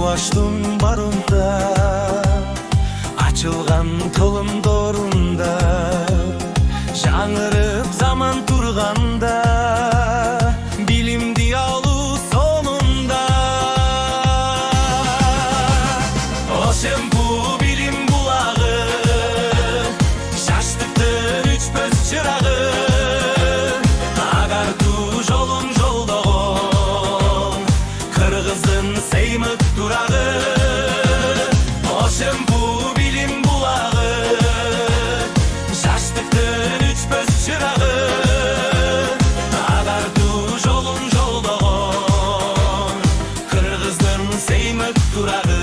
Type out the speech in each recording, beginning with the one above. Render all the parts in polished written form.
Кубаштын барында, ачылган тылымдорунда, жаңырып заман турганда, билимди алуу сонунда. Ошемпу билим булагы, жаштыктын үчпөс чырагы, агартуу жолун жолдогон, кыргыздын сеймык турагы. Ошемпу билим булагы, жаштыктын үчпөс чырагы, агартуу жолун жолдогон, кыргыздын сеймык турагы.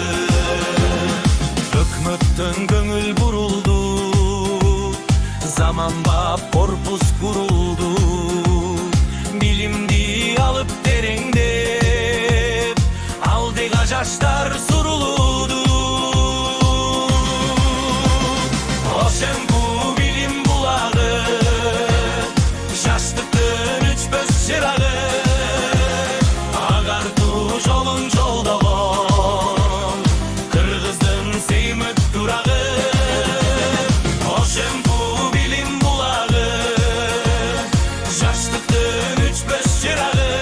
Өкмөттөн көңүл бурулду, заманбап корпус курулду, билимди алып тереңдеп, алдыга жаштар сурулуду. Ошемпу билим булагы, жаштыктын үчпөс чырагы, агартуу жолун жолдогон, кыргыздын сеймык турагы. Ошемпу билим булагы, жаштыктын үчпөс чырагы,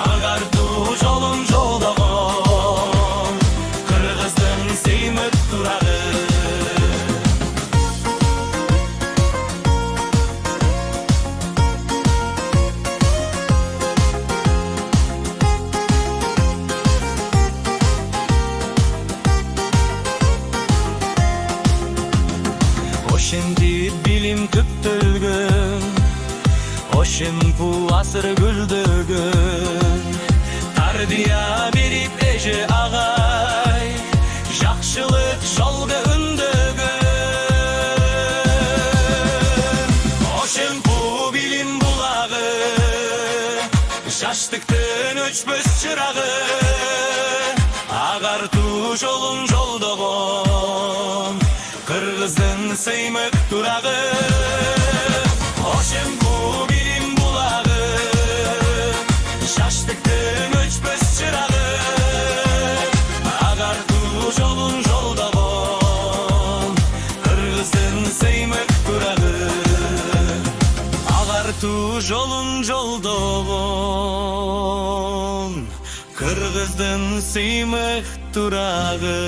агартуу жолун жолдогон, кыргыздын сеймык турагы. Ошентип билим түптөлгөн, ошемпу асыр гүлдөгөн, тардыя берип эже агай, жакшылык жолго үндөгөн. Ошемпу билим булагы, жаштыктын өчпөс чырагы, агартуу жолун жолдогон, кыргыздын сеймык турагы. Ошемпу билим булагы, жаштыктын өчпөс чырагы, агартуу жолун жолдогон, кыргыздын сеймык турагы. Агартуу жолун жолдогон, кыргыздын сеймык турагы.